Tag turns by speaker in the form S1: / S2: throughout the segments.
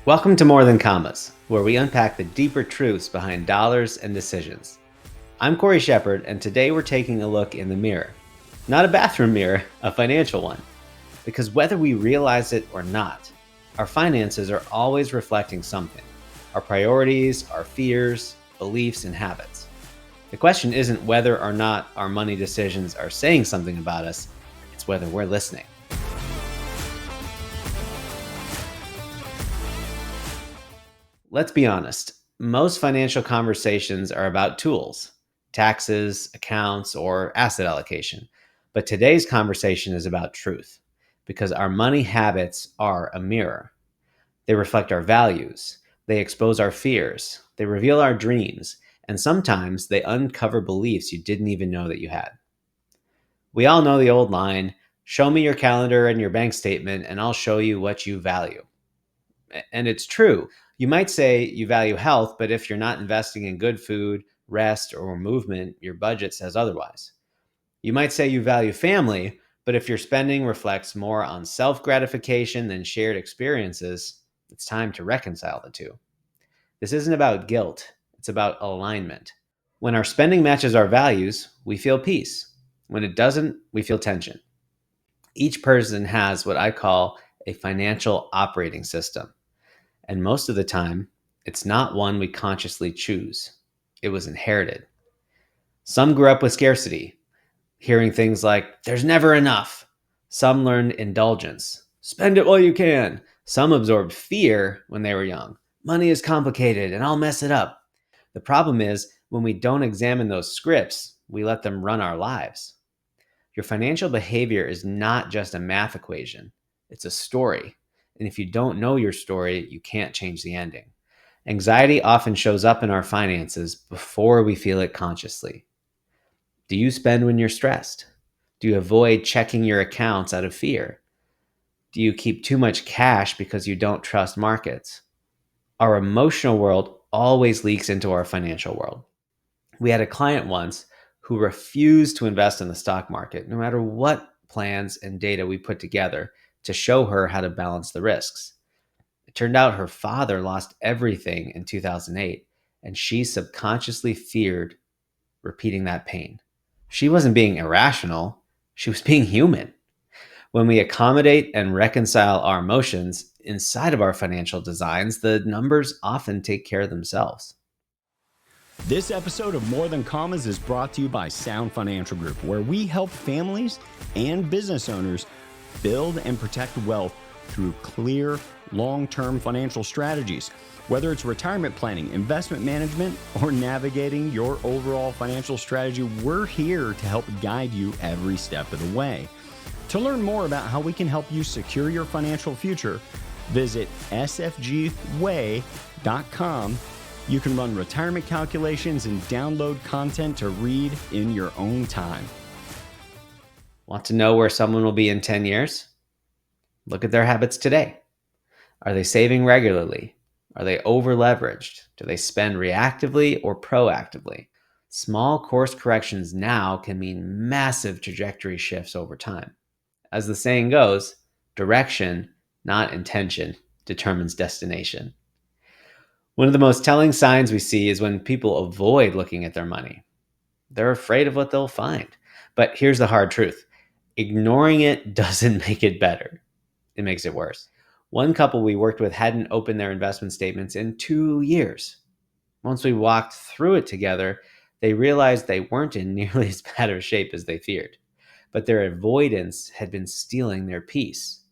S1: Welcome to More Than Commas, where we unpack the deeper truths behind dollars and decisions. I'm Cory Shepard, and today we're taking a look in the mirror. Not a bathroom mirror, a financial one. Because whether we realize it or not, our finances are always reflecting something. Our priorities, our fears, beliefs, and habits. The question isn't whether or not our money decisions are saying something about us, it's whether we're listening. Let's be honest. Most financial conversations are about tools, taxes, accounts, or asset allocation. But today's conversation is about truth because our money habits are a mirror. They reflect our values, they expose our fears, they reveal our dreams, and sometimes they uncover beliefs you didn't even know that you had. We all know the old line, show me your calendar and your bank statement, and I'll show you what you value. And it's true. You might say you value health, but if you're not investing in good food, rest, or movement, your budget says otherwise. You might say you value family, but if your spending reflects more on self gratification than shared experiences, it's time to reconcile the two. This isn't about guilt, it's about alignment. When our spending matches our values, we feel peace. When it doesn't, we feel tension. Each person has what I call a financial operating system. And most of the time, it's not one we consciously choose. It was inherited. Some grew up with scarcity, hearing things like, there's never enough. Some learned indulgence, spend it while you can. Some absorbed fear when they were young. Money is complicated and I'll mess it up. The problem is, when we don't examine those scripts, we let them run our lives. Your financial behavior is not just a math equation, it's a story. And if you don't know your story, you can't change the ending. Anxiety often shows up in our finances before we feel it consciously. Do you spend when you're stressed? Do you avoid checking your accounts out of fear? Do you keep too much cash because you don't trust markets? Our emotional world always leaks into our financial world. We had a client once who refused to invest in the stock market, no matter what plans and data we put together to show her how to balance the risks. It turned out her father lost everything in 2008, and she subconsciously feared repeating that pain. She wasn't being irrational, she was being human. When we accommodate and reconcile our emotions inside of our financial designs, the numbers often take care of themselves.
S2: This episode of More Than Commas is brought to you by Sound Financial Group, where we help families and business owners build and protect wealth through clear, long-term financial strategies. Whether it's retirement planning, investment management, or navigating your overall financial strategy, we're here to help guide you every step of the way. To learn more about how we can help you secure your financial future, visit sfgway.com. You can run retirement calculations and download content to read in your own time.
S1: Want to know where someone will be in 10 years? Look at their habits today. Are they saving regularly? Are they over leveraged? Do they spend reactively or proactively? Small course corrections now can mean massive trajectory shifts over time. As the saying goes, direction, not intention, determines destination. One of the most telling signs we see is when people avoid looking at their money. They're afraid of what they'll find. But here's the hard truth. Ignoring it doesn't make it better. It makes it worse. One couple we worked with hadn't opened their investment statements in 2 years. Once we walked through it together, they realized they weren't in nearly as bad of shape as they feared. But their avoidance had been stealing their peace.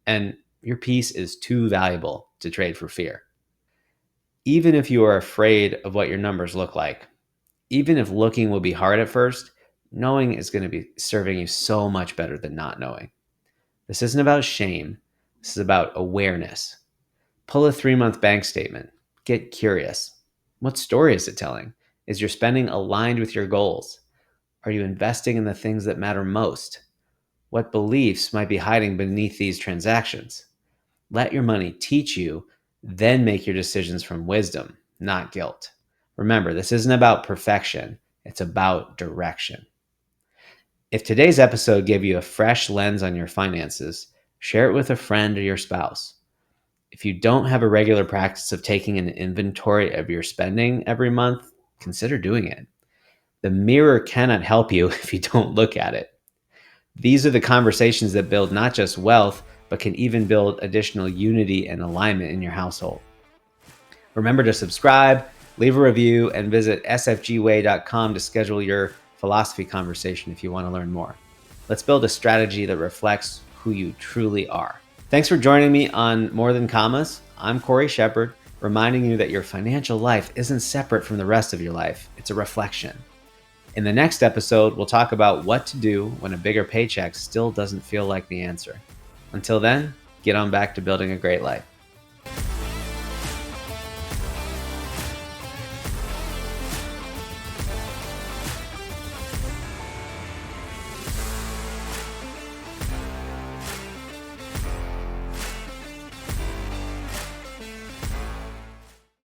S1: And your peace is too valuable to trade for fear. Even if you are afraid of what your numbers look like, even if looking will be hard at first, knowing is going to be serving you so much better than not knowing. This isn't about shame. This is about awareness. Pull a 3-month bank statement. Get curious. What story is it telling? Is your spending aligned with your goals? Are you investing in the things that matter most? What beliefs might be hiding beneath these transactions? Let your money teach you, then make your decisions from wisdom, not guilt. Remember, this isn't about perfection. It's about direction. If today's episode gave you a fresh lens on your finances, share it with a friend or your spouse. If you don't have a regular practice of taking an inventory of your spending every month, consider doing it. The mirror cannot help you if you don't look at it. These are the conversations that build not just wealth, but can even build additional unity and alignment in your household. Remember to subscribe, leave a review, and visit sfgway.com to schedule your philosophy conversation if you want to learn more. Let's build a strategy that reflects who you truly are. Thanks for joining me on More Than Commas. I'm Cory Shepard, reminding you that your financial life isn't separate from the rest of your life. It's a reflection. In the next episode, we'll talk about what to do when a bigger paycheck still doesn't feel like the answer. Until then, get on back to building a great life.